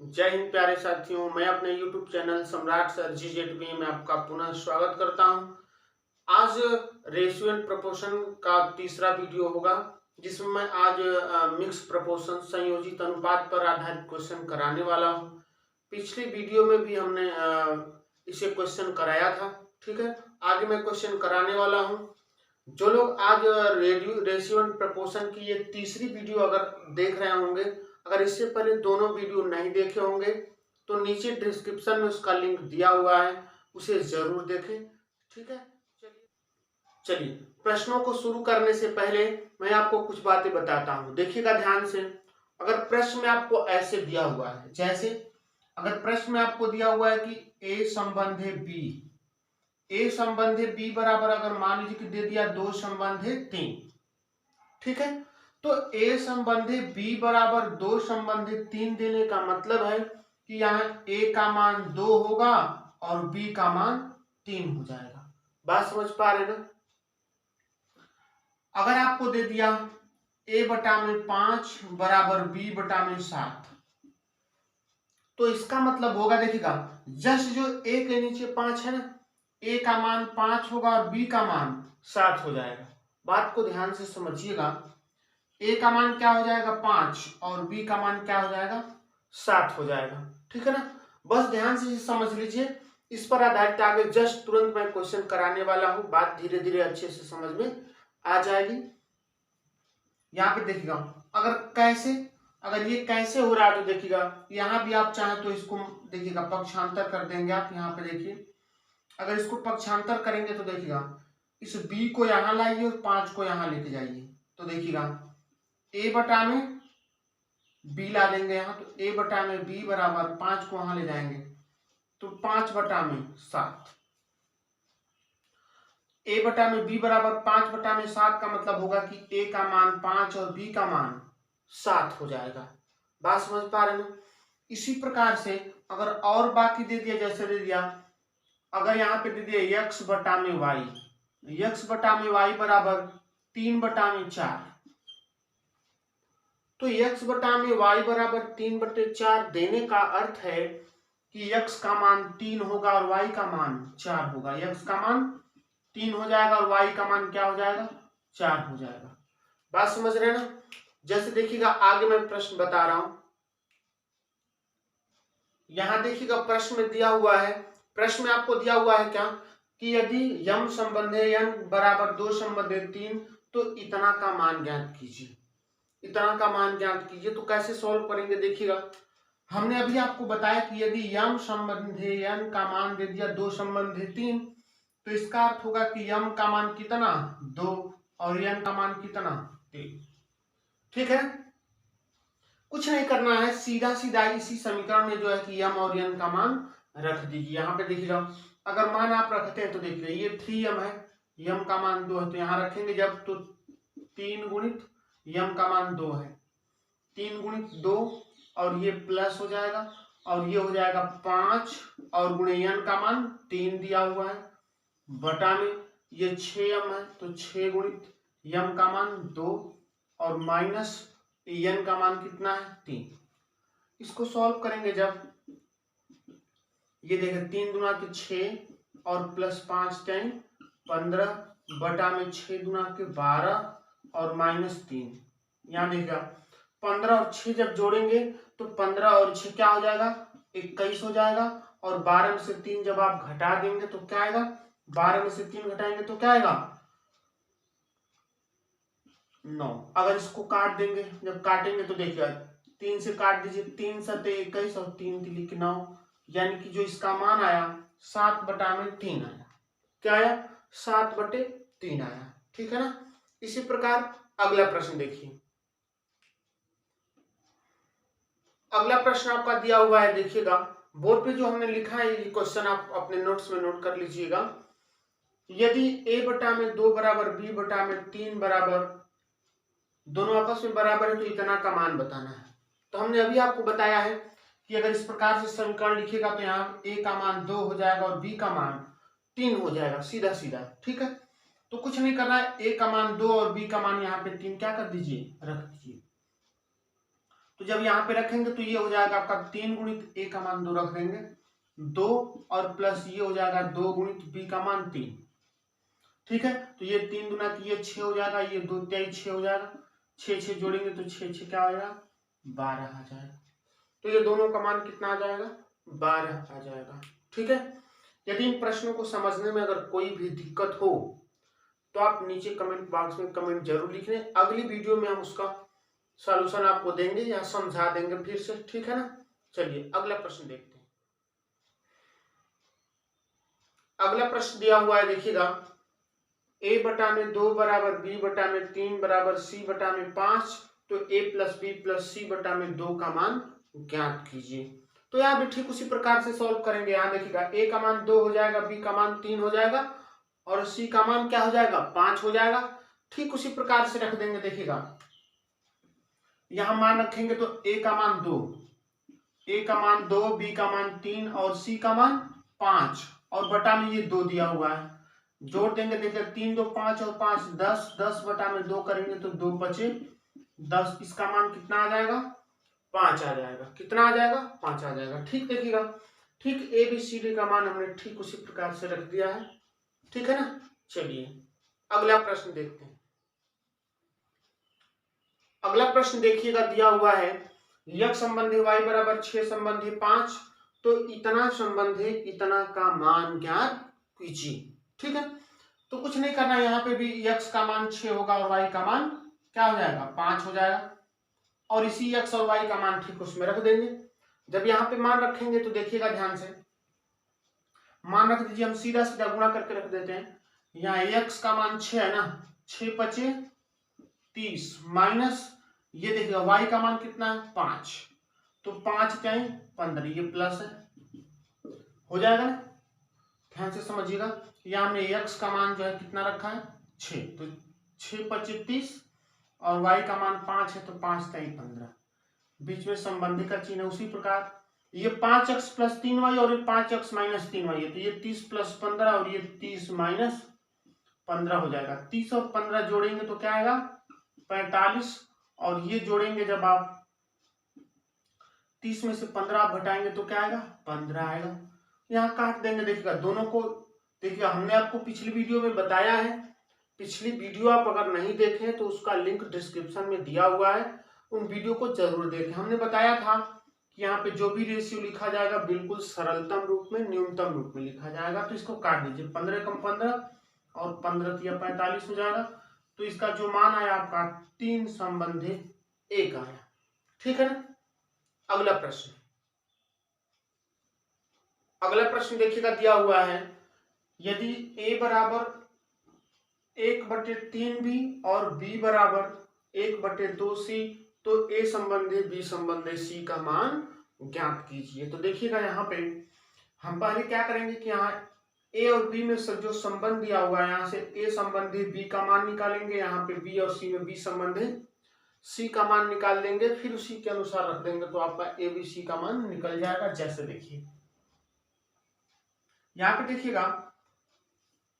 जय हिंद प्यारे साथियों, मैं अपने YouTube चैनल सम्राट सर GZB में आपका पुनः स्वागत करता हूं। आज रेशियो एंड प्रपोर्शन का तीसरा वीडियो होगा, जिसमें मैं आज मिक्स प्रपोर्शन संयोजित अनुपात पर आधारित क्वेश्चन कराने वाला हूं। पिछली वीडियो में भी हमने इसे क्वेश्चन कराया था। ठीक है, आगे मैं क्वेश्चन कराने वाला हूं। जो लोग आज रेशियो एंड प्रपोर्शन की ये तीसरी वीडियो अगर देख रहे होंगे, अगर इससे पहले दोनों वीडियो नहीं देखे होंगे तो नीचे डिस्क्रिप्शन में उसका लिंक दिया हुआ है, उसे जरूर देखें। ठीक है, चलिए चलिए प्रश्नों को शुरू करने से पहले मैं आपको कुछ बातें बताता हूं, देखिएगा ध्यान से। अगर प्रश्न में आपको ऐसे दिया हुआ है, जैसे अगर प्रश्न में आपको दिया हुआ है कि ए संबंध है बी, ए संबंध है बी बराबर अगर मान लीजिए कि दे दिया दो संबंध है तीन। ठीक है, तो ए संबंधी बी बराबर दो संबंधी तीन देने का मतलब है कि यहाँ ए का मान 2 होगा और बी का मान 3 हो जाएगा। बात समझ पा रहे ना? अगर आपको दे दिया ए बटा में 5 बराबर बी बटा में 7, तो इसका मतलब होगा, देखिएगा जस्ट जो ए के नीचे 5 है ना, ए का मान 5 होगा और बी का मान 7 हो जाएगा। बात को ध्यान से समझिएगा, ए का मान क्या हो जाएगा 5 और बी का मान क्या हो जाएगा 7 हो जाएगा। ठीक है ना, बस ध्यान से समझ लीजिए। इस पर आधारित आगे जस्ट तुरंत मैं क्वेश्चन कराने वाला हूं, बात धीरे धीरे अच्छे से समझ में आ जाएगी। यहाँ पे देखिएगा अगर ये कैसे हो रहा है, तो देखिएगा यहाँ भी आप चाहें तो इसको देखिएगा पक्षांतर कर देंगे। आप यहाँ पे देखिए, अगर इसको पक्षांतर करेंगे तो देखिएगा इस बी को यहाँ लाइए और 5 को यहाँ लेके जाइए, तो देखिएगा ए बटा में बी ला देंगे यहाँ, तो ए बटा में बी बराबर 5 को वहां ले जाएंगे तो 5 बटा में 7। ए बटा में बी बराबर 5 बटा में 7 का मतलब होगा कि ए का मान 5 और बी का मान 7 हो जाएगा। बात समझ पा रहे ना? इसी प्रकार से अगर और बाकी दे दिया, जैसे दे दिया अगर यहाँ पे दे दिया x बटा में y, x बटा में y बराबर 3 बटा में 4, तो x बटा में y बराबर 3/4 देने का अर्थ है कि x का मान 3 होगा और y का मान 4 होगा। x का मान 3 हो जाएगा और y का मान क्या हो जाएगा 4 हो जाएगा। बात समझ रहे हैं ना? जैसे देखिएगा आगे मैं प्रश्न बता रहा हूं, यहां देखिएगा प्रश्न में दिया हुआ है, प्रश्न में आपको दिया हुआ है क्या कि यदि यम संबंध है n बराबर 2 संबंध है 3 तो इतना का मान ज्ञात कीजिए। इतना का मान ज्ञात कीजिए, तो कैसे सॉल्व करेंगे? देखिएगा हमने अभी आपको बताया कि यदि यम संबंध है n का मान दे दिया 2 संबंध है 3, तो इसका अर्थ होगा कि यम का मान कितना 2 और n का मान कितना 3। ठीक है, कुछ नहीं करना है, सीधा सीधा इसी समीकरण में जो है कि यम और n का मान रख दीजिए। यहाँ पे देखिएगा अगर मान आप रखते हैं तो देखिए ये 3m है, यम का मान 2 है, तो यहाँ रखेंगे जब तो 3 गुणित यम का मान 2 है, 3 गुणित 2 और ये प्लस हो जाएगा और ये हो जाएगा 5 और गुणे n का मान 3 दिया हुआ है बटा में ये 6m है, तो 6 गुणित यम का मान 2 और माइनस n का मान कितना है 3। इसको सॉल्व करेंगे जब, ये देखें 3 दुना के 6 और प्लस 5 टाइम 15 बटा में 6 दुना के 12 और माइनस 3। यहाँ देखिएगा 15 और 6 जब जोड़ेंगे तो 15 और 6 क्या हो जाएगा 21 हो जाएगा और 12 में से 3 जब आप घटा देंगे तो क्या आएगा, 12 में से 3 घटाएंगे तो क्या आएगा 9। अगर इसको काट देंगे, जब काटेंगे तो देखिएगा 3 से काट दीजिए, 3 सते 21 और 3 तिली के 9, यानी कि जो इसका मान आया 7 बटा में 3 आया। क्या आया 7 बटे 3 आया। ठीक है ना? इसी प्रकार अगला प्रश्न देखिए, अगला प्रश्न आपका दिया हुआ है, देखिएगा बोर्ड पे जो हमने लिखा है ये क्वेश्चन आप अपने नोट्स में नोट कर लीजिएगा। यदि a बटा में 2 बराबर b बटा में 3 बराबर दोनों आपस में बराबर है तो इतना का मान बताना है। तो हमने अभी आपको बताया है कि अगर इस प्रकार से समीकरण लिखिएगा तो यहाँ a का मान 2 हो जाएगा और b का मान 3 हो जाएगा, सीधा सीधा। ठीक है, तो कुछ नहीं करना है, a का मान 2 और b का मान यहाँ पे 3 क्या कर दीजिए रख दीजिए। तो जब यहाँ पे रखेंगे तो ये हो जाएगा आपका 3 गुणित a का मान 2 रख देंगे 2 और प्लस ये हो जाएगा 2 गुणित b का मान 3। ठीक है, तो ये 3 गुना किए 6 हो जाएगा, ये 2 3 6 हो जाएगा, 6 6 जोड़ेंगे तो 6 6 क्या हो जाएगा 12 आ जाएगा। तो ये दोनों का मान कितना आ जाएगा 12 आ जाएगा। ठीक है, यदि इन प्रश्नों को समझने में अगर कोई भी दिक्कत हो तो आप नीचे कमेंट बॉक्स में कमेंट जरूर लिख लें। अगली वीडियो में हम उसका सॉल्यूशन आपको देंगे या समझा देंगे फिर से। ठीक है ना, चलिए अगला प्रश्न देखते हैं। अगला प्रश्न दिया हुआ है, देखिएगा a बटा में 2 बराबर b बटा में 3 बराबर c बटा में 5, तो a plus b plus c बटा में 2 का मान ज्ञात कीजिए। तो यहाँ भी ठीक उसी प्रकार से सॉल्व करेंगे। यहाँ देखिएगा a का मान 2 हो जाएगा, b का मान 3 हो जाएगा और c का मान क्या हो जाएगा 5 हो जाएगा। ठीक उसी प्रकार से रख देंगे। देखिएगा यहाँ मान रखेंगे तो a का मान 2, a का मान 2, b का मान 3 और c का मान 5 और बटा में ये 2 दिया हुआ है। जोड़ देंगे, देखिए 3 2 5 और 5 10, 10 बटा में 2 करेंगे तो 2 बचे 10, इसका मान कितना आ जाएगा 5 आ जाएगा। कितना आ जाएगा 5 आ जाएगा। ठीक, देखिएगा ठीक ए बी सी डी का मान हमने ठीक उसी प्रकार से रख दिया है। ठीक है ना, चलिए अगला प्रश्न देखते हैं। अगला प्रश्न देखिएगा, दिया हुआ है x संबंधी y बराबर 6 संबंधी 5, तो इतना संबंधी इतना का मान ज्ञात कीजिए। ठीक है, तो कुछ नहीं करना, यहाँ पे भी x का मान 6 होगा और y का मान क्या हो जाएगा 5 हो जाएगा और इसी x और y का मान ठीक उसमें रख देंगे। जब यहाँ पे मान रखेंगे तो देखिएगा ध्यान से, मान रख दीजिए, हम सीधा सीधा गुणा करके रख देते हैं। यहाँ x का मान 6 है ना, 6 पचे 30 माइनस ये देखिएगा y का मान कितना है 5, तो 5 चाहे 15, ये प्लस है हो जाएगा ना। ध्यान से समझिएगा, यहाँ हमने x का मान जो है कितना रखा है 6, तो 6 पचे 30 और y का मान 5 है, तो 5 ताई 15, बीच में संबंधी का चिन्ह है। उसी प्रकार ये 5x प्लस 3y और ये 5x माइनस 3y है, तो ये 30 प्लस 15 और ये 30 माइनस 15 हो जाएगा। 30 और 15 जोड़ेंगे तो क्या आएगा 45 और ये जोड़ेंगे जब आप 30 में से 15 आप घटाएंगे तो क्या आएगा 15 आएगा। यहाँ काट देंगे। देखिएगा दोनों को, देखिए हमने आपको पिछली वीडियो में बताया है, पिछली वीडियो आप अगर नहीं देखें तो उसका लिंक डिस्क्रिप्शन में दिया हुआ है, उन वीडियो को जरूर देखें। हमने बताया था कि यहाँ पे जो भी रेशियो लिखा जाएगा बिल्कुल सरलतम रूप में, न्यूनतम रूप में लिखा जाएगा। तो इसको काट दीजिए, 15 कम 15 और 15 या 45 हो जाएगा। तो इसका जो मान आया आपका 3 संबंधी 1 आया। ठीक है ना, अगला प्रश्न। अगला प्रश्न देखिएगा, दिया हुआ है यदि a बराबर 1/3b और b बराबर 1/2c, तो a संबंधी b संबंधी c का मान ज्ञात कीजिए। तो देखिएगा यहाँ पे हम पहले क्या करेंगे कि यहाँ a और b में जो संबंध दिया हुआ है, यहाँ से a संबंधी b का मान निकालेंगे, यहाँ पे b और c में b संबंधी c का मान निकाल देंगे, फिर उसी के अनुसार रख देंगे, तो आपका a b c का मान निकल जाएगा। जैसे देखिए यहाँ पे देखिएगा,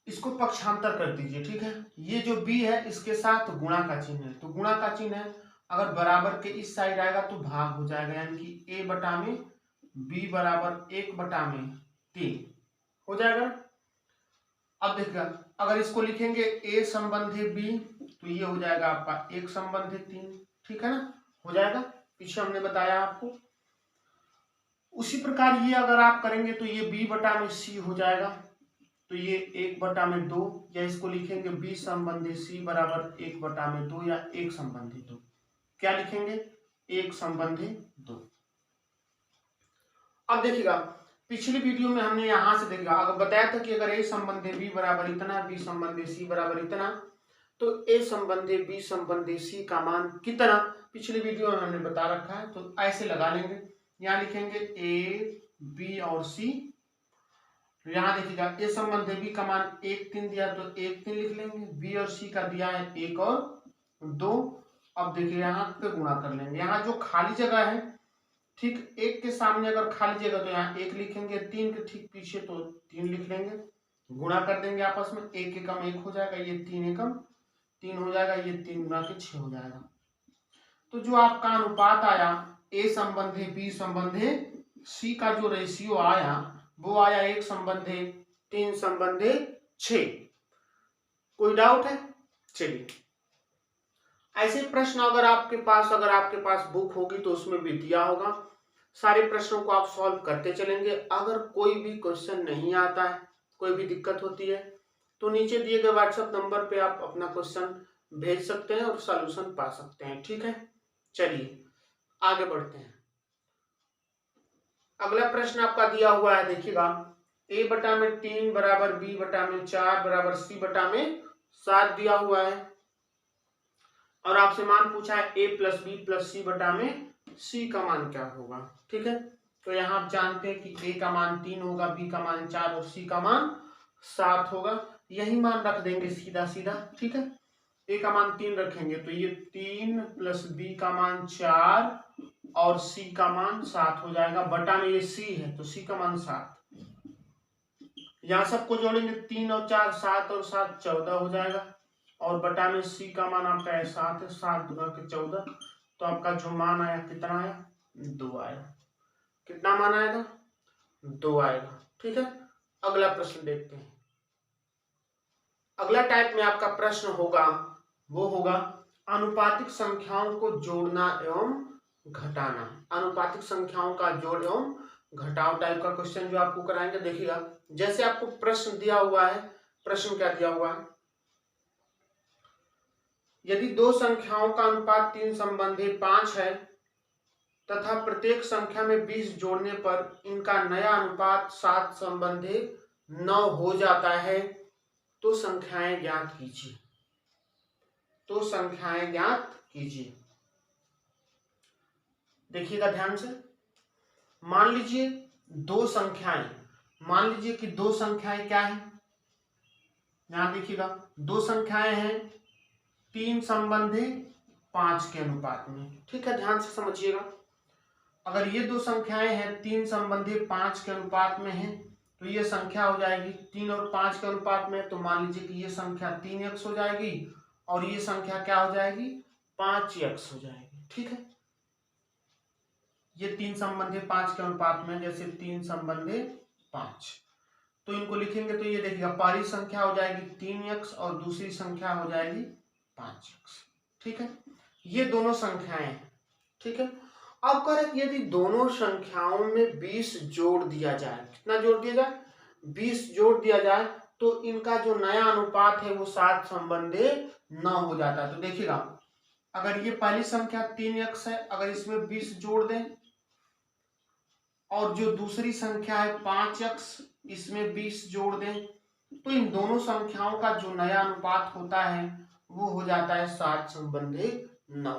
इसको पक्षांतर कर दीजिए। ठीक है, ये जो b है इसके साथ गुणा का चिन्ह है, तो गुणा का चिन्ह है, अगर बराबर के इस साइड आएगा तो भाग हो जाएगा, यानी कि a बटा में b बराबर 1/3 हो जाएगा। अब देखिएगा अगर इसको लिखेंगे a संबंधी b, तो ये हो जाएगा आपका 1 संबंधी 3। ठीक है ना, हो जाएगा, पीछे हमने बताया आपको। उसी प्रकार ये अगर आप करेंगे तो ये b बटा में c हो जाएगा, तो ये 1/2, या इसको लिखेंगे b संबंधी c बराबर 1/2 या 1 संबंधी 2। क्या लिखेंगे 1 संबंधी 2। अब देखिएगा पिछली वीडियो में हमने यहां से देखिएगा अगर बताया था कि अगर a संबंधी b बराबर इतना, b संबंधी c बराबर इतना, तो a संबंधी b संबंधी c का मान कितना, पिछली वीडियो में हमने बता रखा है। तो ऐसे लगा लेंगे, यहाँ लिखेंगे a b और c। यहाँ देखिएगा a संबंधी b का मान 1 3 दिया तो 1 3 लिख लेंगे, b और c का दिया है 1 और 2। अब देखिए यहाँ पे गुणा कर लेंगे, यहाँ जो खाली जगह है, ठीक 1 के सामने अगर खाली जगह तो यहाँ 1 लिखेंगे, 3 के ठीक पीछे तो 3 लिख लेंगे, गुणा कर देंगे आपस में, 1 एकम 1 हो जाएगा, ये 3 एकम 3 हो जाएगा, ये 3 गुणा के 6 हो जाएगा। तो जो आपका अनुपात आया A संबंधे B संबंधे C का जो रेशियो आया वो आया 1 संबंधे 3 संबंधे 6। कोई डाउट है? चलिए, ऐसे प्रश्न अगर आपके पास बुक होगी तो उसमें भी दिया होगा। सारे प्रश्नों को आप सॉल्व करते चलेंगे। अगर कोई भी क्वेश्चन नहीं आता है, कोई भी दिक्कत होती है, तो नीचे दिए गए व्हाट्सएप नंबर पे आप अपना क्वेश्चन भेज सकते हैं और सॉल्यूशन पा सकते हैं। ठीक है, चलिए आगे बढ़ते हैं। अगला प्रश्न आपका दिया हुआ है, देखिएगा, a बटा में 3 बराबर b बटा में 4 बराबर c बटा में 7 दिया हुआ है और आपसे मान पूछा है a प्लस बी प्लस सी बटा में c का मान क्या होगा। ठीक है, तो यहाँ आप जानते हैं कि a का मान 3 होगा, b का मान 4 और c का मान 7 होगा। यही मान रख देंगे सीधा सीधा। ठीक है, a का मान 3 रखेंगे तो ये 3 प्लस b का मान 4 और c का मान 7 हो जाएगा। बटा में ये c है तो c का मान 7। यहाँ सबको जोड़ेंगे 3 और 4 7 और 7 14 हो जाएगा और बटा में c का मान आपका है 7 है, 7 गुना के 14, तो आपका जो मान आया कितना आया? 2 आया। कितना मान आएगा? 2 आएगा। ठीक है, अगला प्रश्न देखते हैं। अगला टाइप में आपका प्रश्न होगा वो होगा अनुपातिक संख्याओं को जोड़ना एवं घटाना। अनुपातिक संख्याओं का जोड़ एवं घटाव टाइप का क्वेश्चन जो आपको कराएंगे। देखिएगा, जैसे आपको प्रश्न दिया हुआ है, प्रश्न क्या दिया हुआ है, यदि दो संख्याओं का अनुपात 3 संबंधी 5 है तथा प्रत्येक संख्या में 20 जोड़ने पर इनका नया अनुपात 7 संबंधी 9 हो जाता है तो संख्याएं ज्ञात कीजिए। तो संख्याएं ज्ञात कीजिए। देखिएगा ध्यान से, मान लीजिए दो संख्याएं, मान लीजिए कि दो संख्याएं क्या है, यहां देखिएगा दो संख्याएं हैं 3 संबंधी 5 के अनुपात में। ठीक है, ध्यान से समझिएगा। अगर ये दो संख्याएं हैं 3 संबंधी 5 के अनुपात में है तो ये संख्या हो जाएगी 3 और 5 के अनुपात में, तो मान लीजिए कि ये संख्या 3x हो जाएगी और ये संख्या क्या हो जाएगी? 5x हो जाएगी। ठीक है, ये 3 संबंधी 5 के अनुपात में, जैसे 3 संबंधी 5, तो इनको लिखेंगे तो ये देखिएगा पहली संख्या हो जाएगी 3x और दूसरी संख्या हो जाएगी 5x। ठीक है, ये दोनों संख्याएं हैं। ठीक है, अब करें यदि दोनों संख्याओं में 20 जोड़ दिया जाए, कितना जोड़ दिया जाए? 20 जोड़ दिया जाए तो इनका जो नया अनुपात है वो 7 संबंधी 9 हो जाता है। तो देखिएगा, अगर ये पहली संख्या 3x है, अगर इसमें 20 जोड़ दें और जो दूसरी संख्या है 5x, इसमें 20 जोड़ दें तो इन दोनों संख्याओं का जो नया अनुपात होता है वो हो जाता है 7 संबंधी 9।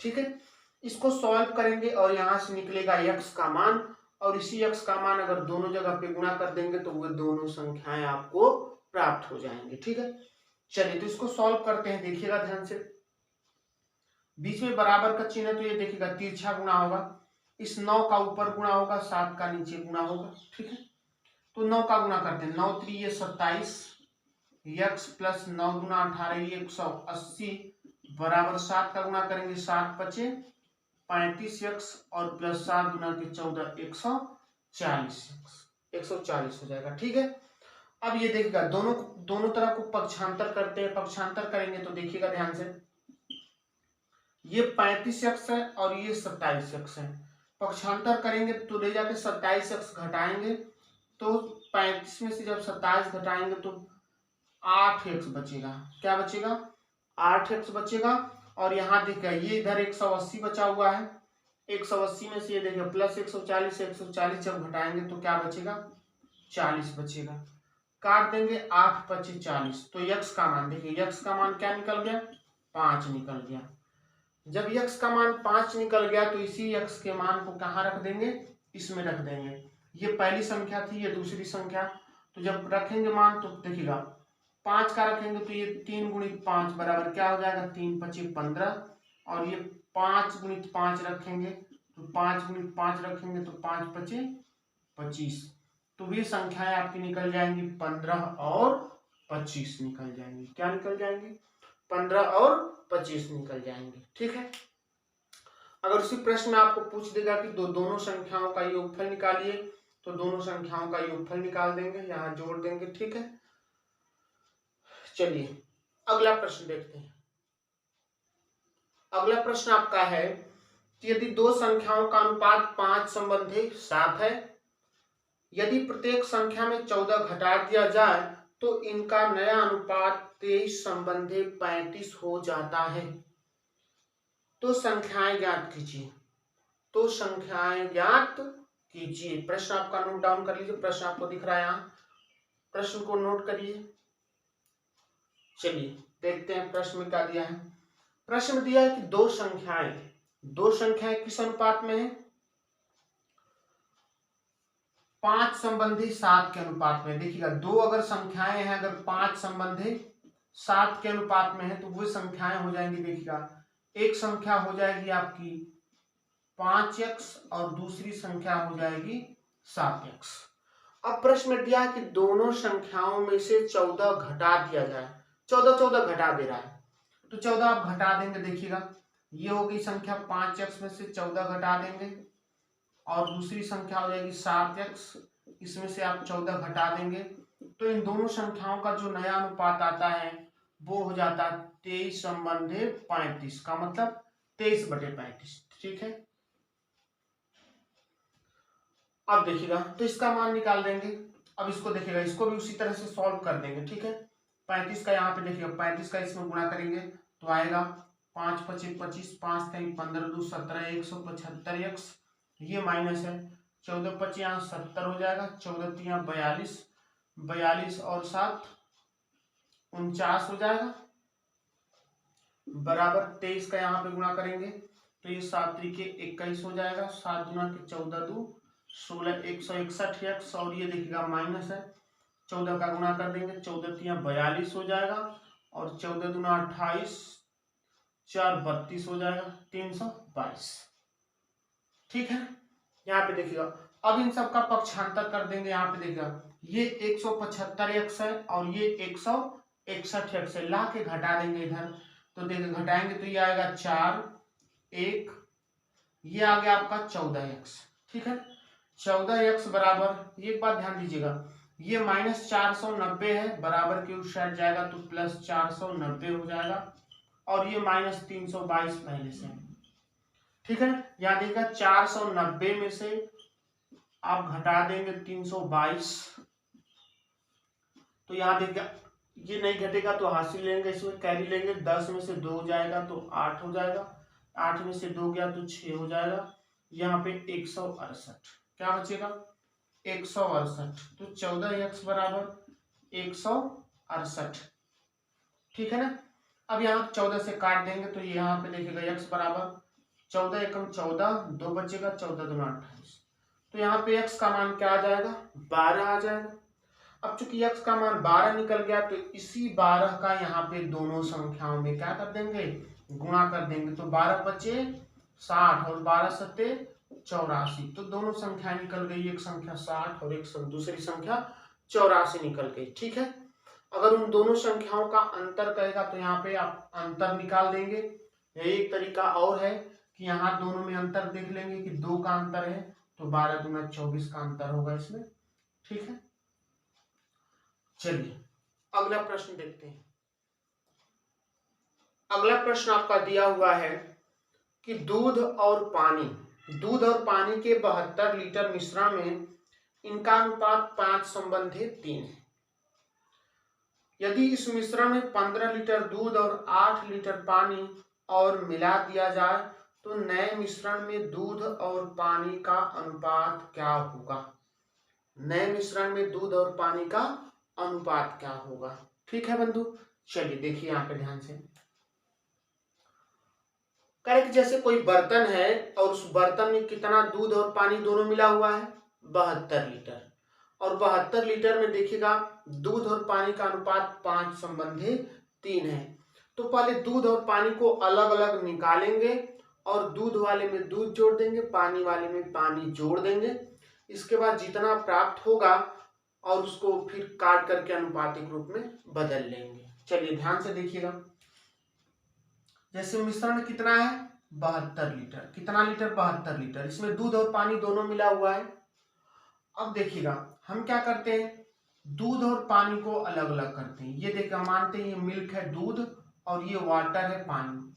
ठीक है, इसको सॉल्व करेंगे और यहां से निकलेगा x का मान और इसी x का मान अगर दोनों जगह पे गुणा कर देंगे तो वो दोनों संख्याएं आपको प्राप्त हो जाएंगी। ठीक है, चलिए तो इसको सॉल्व करते हैं। देखिएगा ध्यान से, बीच में बराबर का चिन्ह है तो ये देखिएगा तिरछा गुणा होगा, इस 9 का ऊपर गुणा होगा, 7 का नीचे गुणा होगा। ठीक है, तो 9 का गुणा करते हैं, 9 3 ये 27 x प्लस 9 गुना 18 ये 180 बराबर 7 का गुणा करेंगे, 7 पचे 35x और प्लस 7 गुना के 14 140 हो जाएगा। ठीक है, अब ये देखिएगा दोनों तरफ को पक्षांतर करते हैं, पक्षांतर करेंगे तो देखिएगा ध्यान से, ये 35x है और ये 27x है, पक्षांतर करेंगे तो ले जाके 27x घटाएंगे तो 35 में से जब 27 घटाएंगे तो 8x बचेगा। क्या बचेगा? 8x बचेगा। और यहाँ देखिए ये इधर 180 बचा हुआ है, 180 में से ये देखिए प्लस 140 से 140 जब घटाएंगे तो क्या बचेगा? 40 बचेगा। काट देंगे 8 पचे 40, तो x का मान देखिए, x का मान क्या निकल गया? 5 निकल गया। जब x का मान 5 निकल गया तो इसी x के मान को कहाँ रख देंगे? इसमें रख देंगे। ये पहली संख्या थी, ये दूसरी संख्या, तो जब रखेंगे मान तो देखिएगा 5 का रखेंगे तो ये 3 गुणित 5 बराबर क्या हो जाएगा? 3 पचे 15 और ये 5 गुणित 5 रखेंगे तो 5 गुणित 5 रखेंगे तो 5 पचे 25, तो ये संख्याएं आपकी निकल जाएंगी 15 और 25 निकल जाएंगी। क्या निकल जाएंगी? 15 और 25 निकल जाएंगे। ठीक है, अगर उसी प्रश्न में आपको पूछ देगा कि दोनों संख्याओं का योगफल निकालिए, तो दोनों संख्याओं का योगफल निकाल देंगे, यहाँ जोड़ देंगे। ठीक है, चलिए अगला प्रश्न देखते हैं। अगला प्रश्न आपका है कि यदि दो संख्याओं का अनुपात 5:7 है, यदि प्रत्येक संख्या में 14 घटा दिया जाए तो इनका नया अनुपात 23:35 हो जाता है। तो संख्याएं ज्ञात कीजिए। तो संख्याएं ज्ञात कीजिए। प्रश्न आपका नोट डाउन कर लीजिए, प्रश्न आपको दिख रहा है यहाँ, प्रश्न को नोट करिए। चलिए देखते हैं प्रश्न में क्या दिया है। प्रश्न में दिया है कि दो संख्याएं किस अनुपात में है? 5:7 के अनुपात में। देखिएगा, दो अगर संख्याएं हैं, अगर 5:7 के अनुपात में है तो वो संख्याएं हो जाएंगी। देखिएगा, एक संख्या हो जाएगी आपकी 5x और दूसरी संख्या हो जाएगी 7x। अब प्रश्न में दिया है कि दोनों संख्याओं में से 14 घटा दिया जाए। 14 घटा दे रहा है, तो 14 आप घटा देंगे। देखिएगा, ये हो गई संख्या 5x में से 14 घटा देंगे, और दूसरी संख्या हो जाएगी 7x, इसमें से आप 14 घटा देंगे। तो इन दोनों संख्याओं का जो नया अनुपात आता है वो हो जाता है 23:35 का मतलब 23/35। ठीक है, अब देखिएगा, तो इसका मान निकाल देंगे। अब इसको देखिएगा, इसको भी उसी तरह से सॉल्व कर देंगे। ठीक है, 35 का यहाँ पे देखिएगा, 35 का इसमें गुणा करेंगे तो आएगा 5 × 5 = 25, 5 × 3 = 15, 2 = 17, 175x। ये माइनस है, 14 × 5 यहाँ 70 हो जाएगा, 14 × 3 42, 42 और 7 49 हो जाएगा, बराबर 23 का यहाँ पे गुणा करेंगे तो ये 7 × 3 = 21 हो जाएगा, 7 × 14 = 2 16, 161x। और ये देखिएगा माइनस है, 14 का गुणा कर देंगे, 14 × 3 = 42 हो जाएगा, और 14 × 2 = 28, 4 = 32 हो जाएगा, 322। ठीक है, यहाँ पे देखिएगा, अब इन सब का पक्षांतर कर देंगे। यहाँ पे देखिएगा, ये 175x है और ये 161x है, ला के घटा देंगे इधर। तो देखिए, घटाएंगे तो ये आएगा 4, 1, ये आ गया आपका 14x। ठीक है, 14x बराबर, एक बात ध्यान दीजिएगा, ये -490 है, बराबर के उस साइड जाएगा तो +490 हो जाएगा, और ये -322 पहले से। ठीक है, यहाँ देखिएगा 490 में से आप घटा देंगे 322, तो यहाँ देखिएगा ये नहीं घटेगा तो हासिल लेंगे, इसमें कैरी लेंगे, 10 में से 2 जाएगा तो 8 हो जाएगा, 8 में से 2 गया तो 6 हो जाएगा, यहाँ पे 168, क्या बचेगा 168। तो 14x बराबर 168। ठीक है ना, अब यहाँ 14 से काट देंगे तो यहाँ पे देखिएगा x बराबर 14 × 14, 2 बचेगा, 14 × 2 = 28। तो यहाँ पे x का मान क्या आ जाएगा 12 आ जाएगा। अब चूंकि x का मान 12 निकल गया तो इसी 12 का यहाँ पे दोनों संख्याओं में क्या कर देंगे, गुणा कर देंगे। तो 12 बचे 60 और 12 सत्ते 84, तो दोनों संख्या निकल गई, एक संख्या 60 और एक दूसरी संख्या 84 निकल गई। ठीक है, अगर उन दोनों संख्याओं का अंतर कहेगा तो यहाँ पे आप अंतर निकाल देंगे। एक तरीका और है कि यहाँ दोनों में अंतर देख लेंगे कि 2 का अंतर है, तो 12 × 2 = 24 का अंतर होगा इसमें। ठीक है, चलिए अगला प्रश्न देखते हैं। अगला प्रश्न आपका दिया हुआ है कि दूध और पानी के 72 लीटर मिश्रण में इनका अनुपात 5:3 है। यदि इस मिश्रण में 15 लीटर दूध और 8 लीटर पानी और मिला दिया जाए तो नए मिश्रण में दूध और पानी का अनुपात क्या होगा? नए मिश्रण में दूध और पानी का अनुपात क्या होगा? ठीक है बंधु, चलिए देखिए यहाँ पे ध्यान से। करेक्ट, जैसे कोई बर्तन है और उस बर्तन में कितना दूध और पानी दोनों मिला हुआ है 72 लीटर, और 72 लीटर में देखिएगा दूध और पानी का अनुपात 5:3 है। तो पहले दूध और पानी को अलग अलग निकालेंगे और दूध वाले में दूध जोड़ देंगे, पानी वाले में पानी जोड़ देंगे। इसके बाद जितना प्राप्त होगा और उसको फिर काट करके अनुपातिक रूप में बदल लेंगे। चलिए ध्यान से देखिएगा, जैसे मिश्रण कितना है 72 लीटर। कितना लीटर? 72 लीटर। इसमें दूध और पानी दोनों मिला हुआ है। अब देखिएगा हम क्या करते हैं, दूध और पानी को अलग अलग करते हैं। ये देखिए मानते हैं ये मिल्क है दूध और ये वाटर है पानी।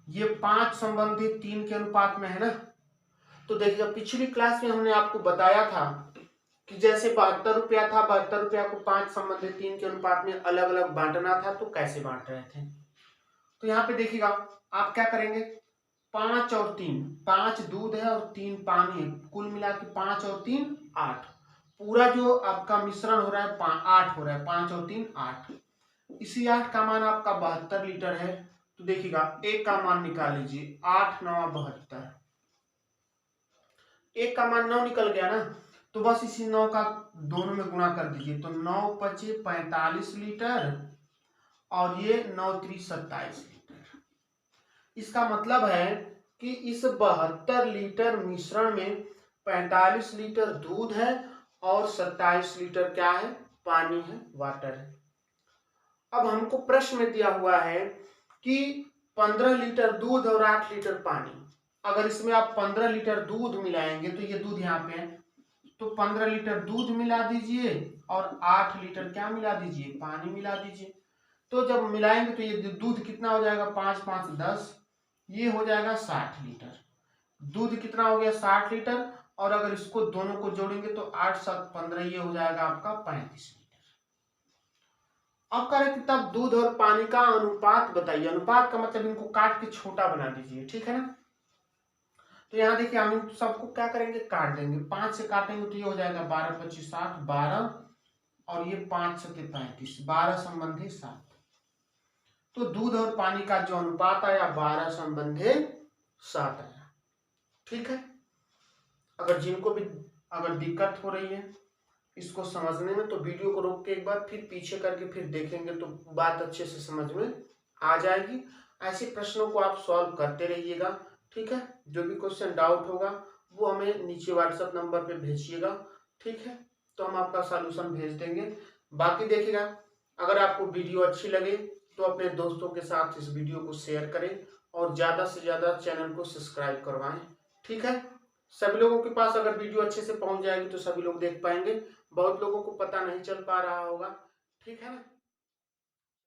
ये 5 संबंधित 3 के अनुपात में है ना। तो देखिएगा पिछली क्लास में हमने आपको बताया था कि जैसे 72 रुपया था, 72 रुपया को 5 संबंधित 3 के अनुपात में अलग अलग बांटना था। तो कैसे बांट रहे थे, तो यहाँ पे देखिएगा आप क्या करेंगे, 5 और 3, 5 दूध है और 3 पानी है, कुल मिला के 5 और 3 8। पूरा जो आपका मिश्रण हो रहा है 8 हो रहा है, 5 और 3 8। इसी 8 का मान आपका 72 लीटर है। तो देखिएगा एक का मान निकाल लीजिए, 8 9 72। एक का मान 9 निकल गया ना, तो बस इसी 9 का दोनों में गुणा कर दीजिए। तो 9 पचे 45 लीटर और ये 9 3 27 लीटर। इसका मतलब है कि इस 72 लीटर मिश्रण में 45 लीटर दूध है और 27 लीटर क्या है, पानी है, वाटर है। अब हमको प्रश्न में दिया हुआ है कि 15 लीटर दूध और 8 लीटर पानी। अगर इसमें आप 15 लीटर दूध मिलाएंगे तो ये दूध यहाँ पे है, तो 15 लीटर दूध मिला दीजिए और 8 लीटर क्या मिला दीजिए, पानी मिला दीजिए। तो जब मिलाएंगे तो ये दूध कितना हो जाएगा, 5 5 10, ये हो जाएगा 60 लीटर। दूध कितना हो गया, 60 लीटर। और अगर इसको दोनों को जोड़ेंगे तो 8 7 15, ये हो जाएगा आपका 35 लीटर। अब करें कि तब दूध और पानी का अनुपात बताइए। अनुपात का मतलब इनको काट के छोटा बना दीजिए, ठीक है ना। तो यहाँ देखिए हम इन सबको क्या करेंगे, काट देंगे। 5 से काटेंगे तो ये हो जाएगा 12 25 60 12 और ये 5 7 35, 12 संबंधी 7। तो दूध और पानी का जो अनुपात आया 12 संबंधी 7 आया, ठीक है। अगर जिनको भी अगर दिक्कत हो रही है इसको समझने में, तो वीडियो को रोक के एक बार फिर पीछे करके फिर देखेंगे तो बात अच्छे से समझ में आ जाएगी। ऐसे प्रश्नों को आप सॉल्व करते रहिएगा, ठीक है। जो भी क्वेश्चन डाउट होगा वो हमें नीचे व्हाट्सएप नंबर पे भेजिएगा, ठीक है, तो हम आपका सॉल्यूशन भेज देंगे। बाकी देखिएगा अगर आपको वीडियो अच्छी लगे तो अपने दोस्तों के साथ इस वीडियो को शेयर करें और ज़्यादा से ज़्यादा चैनल को सब्सक्राइब करवाएं, ठीक है। सभी लोगों के पास अगर वीडियो अच्छे से पहुंच जाएगी तो सभी लोग देख पाएंगे, बहुत लोगों को पता नहीं चल पा रहा होगा, ठीक है ना।